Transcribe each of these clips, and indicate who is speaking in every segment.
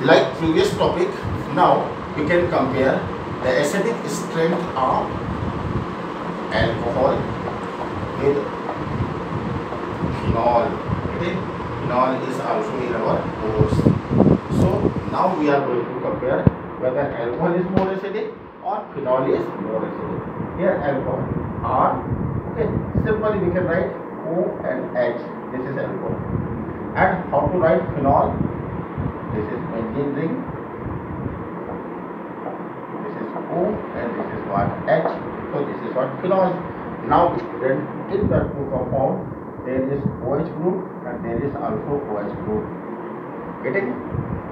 Speaker 1: Like previous topic, now we can compare the acidic strength of alcohol with phenol. Okay, phenol is also in our course. So now we are going to compare whether alcohol is more acidic or phenol is more acidic. Here alcohol R. Okay, simply we can write O and H. This is alcohol. And how to write phenol? This is benzene ring. This is O and this is what H. So this is what phenol. Now student, in the two compound there is OH group and there is also OH group. Getting?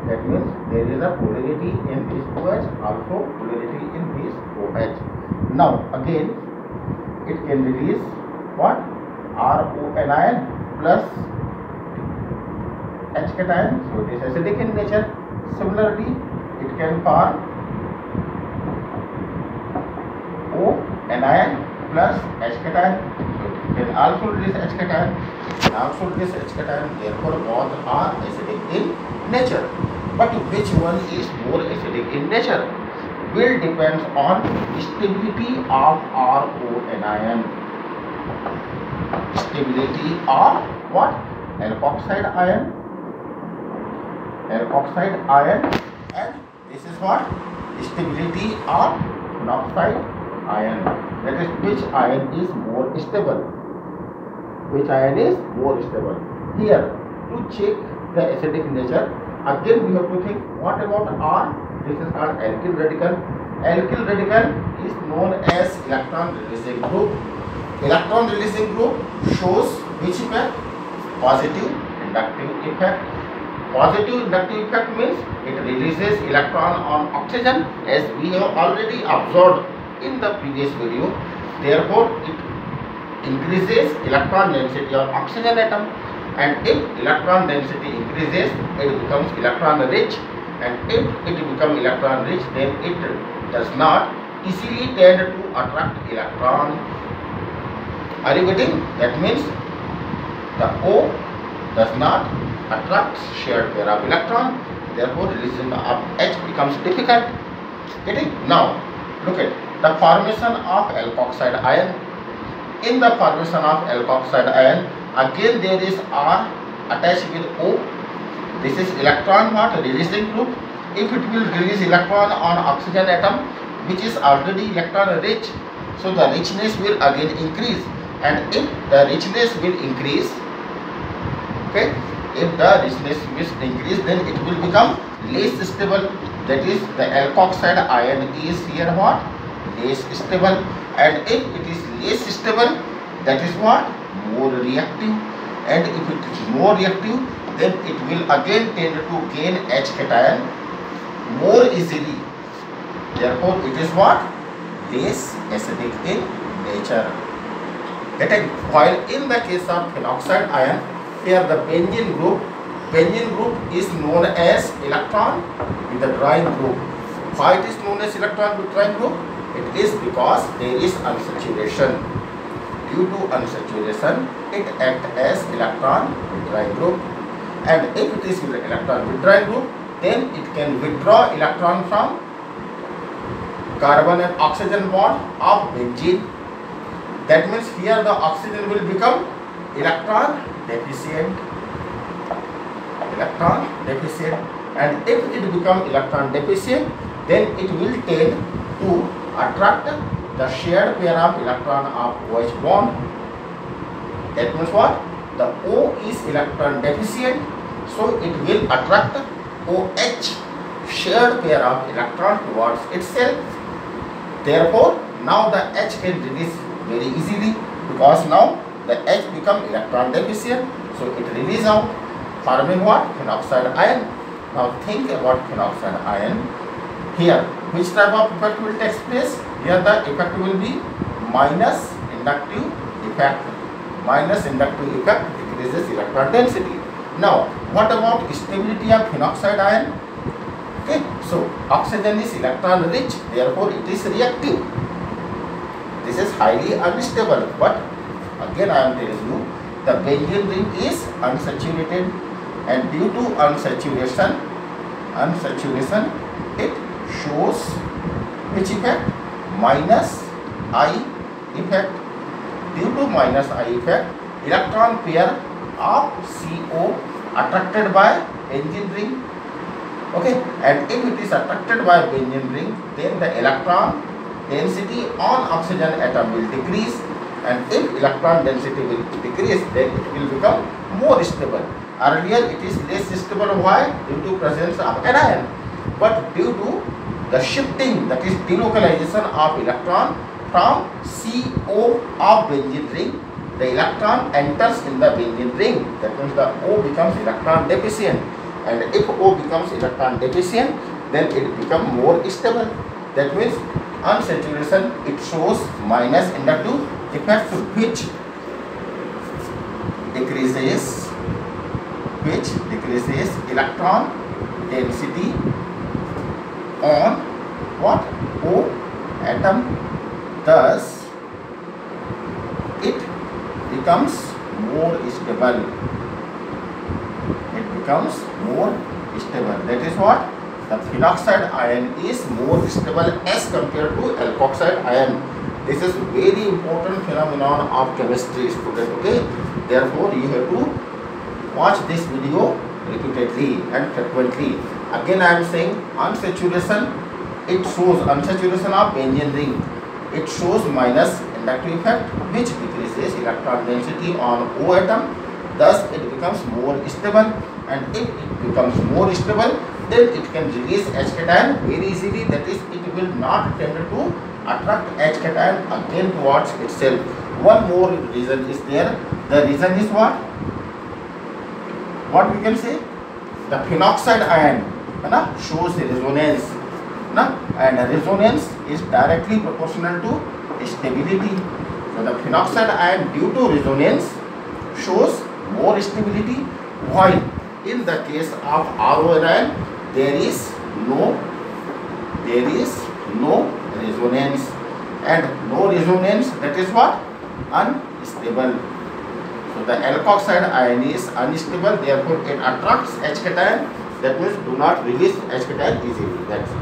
Speaker 1: That means there is a polarity in this OH, also polarity in this OH. Now again it can release what? RO anion plus H cation, so it is acidic in nature. Similarly, it can form O anion plus H cation, so it can also release H cation and also release H cation. Therefore, both are acidic in nature. But which one is more acidic in nature will depend on stability of RO anion. Stability of what? Alkoxide ion. Alkoxide ion, and this is what? Stability of monoxide ion. That is, which ion is more stable? Which ion is more stable? Here, to check the acidic nature, again we have to think, what about R? This is called alkyl radical. Alkyl radical is known as electron releasing group. Electron releasing group shows which effect? Positive inductive effect. Positive inductive effect means it releases electron on oxygen, as we have already observed in the previous video. Therefore, it increases electron density of oxygen atom, and if electron density increases, it becomes electron rich, and if it becomes electron rich, then it does not easily tend to attract electron. Are you getting? That means the O does not attract shared pair of electron, therefore releasing of H becomes difficult. Getting? Now look at the formation of alkoxide ion. In the formation of alkoxide ion, again there is R attached with O. This is electron what? Releasing group. If it will release electron on oxygen atom, which is already electron rich, so the richness will again increase, and if the richness will increase, okay, if the richness will increase, then it will become less stable. That is, the alkoxide ion is here what? Less stable. And if it is less stable, that is what? More reactive. And if it is more reactive, then it will again tend to gain H cation more easily. Therefore, it is what? Less acidic in nature. Getting? While in the case of phenoxide ion, here the benzene group is known as electron withdrawing group. Why it is known as electron withdrawing group? It is because there is unsaturation. Due to unsaturation, it acts as electron withdrawing group. And if it is electron withdrawing group, then it can withdraw electron from carbon and oxygen bond of benzene. That means here the oxygen will become electron deficient. Electron deficient. And if it becomes electron deficient, then it will tend to attract the shared pair of electron of OH bond. That means what? The O is electron deficient, so it will attract OH shared pair of electron towards itself. Therefore, now the H can release very easily, because now the H become electron deficient, so it release out, forming what? Phenoxide ion. Now think about phenoxide ion. Here, which type of effect will take place? Here the effect will be minus inductive effect. Minus inductive effect decreases electron density. Now, what about stability of phenoxide ion? Okay, so oxygen is electron rich, therefore it is reactive. This is highly unstable, but again I am telling you, the benzene ring is unsaturated, and due to unsaturation, unsaturation, it shows which effect? Minus I effect. Due to minus I effect, electron pair of CO attracted by benzene ring. Okay, and if it is attracted by benzene ring, then the electron density on oxygen atom will decrease, and if electron density will decrease, then it will become more stable. Earlier it is less stable. Why? Due to presence of anion, but due to the shifting, that is delocalization of electron from CO of benzene ring, the electron enters in the benzene ring. That means the O becomes electron deficient, and if O becomes electron deficient, then it becomes more stable. That means unsaturation, it shows minus inductive effect, which decreases electron density on what? O atom. Thus it becomes more stable. That is what? The phenoxide ion is more stable as compared to alkoxide ion. This is very important phenomenon of chemistry, student. Okay, therefore you have to watch this video repeatedly and frequently. Again I am saying, unsaturation, it shows unsaturation of benzene ring, it shows minus inductive effect, which decreases electron density on O atom. Thus it becomes more stable, and if it becomes more stable, then it can release H cation very easily. That is, it will not tend to attract H cation again towards itself. One more reason is there. The reason is what? What we can say? The phenoxide ion shows resonance, and resonance is directly proportional to stability. So the phenoxide ion, due to resonance, shows more stability, while in the case of RO ion there is no resonance, and no resonance, that is what? Unstable. So the alkoxide ion is unstable, therefore it attracts H cation. That means do not release H cation easily. That's it.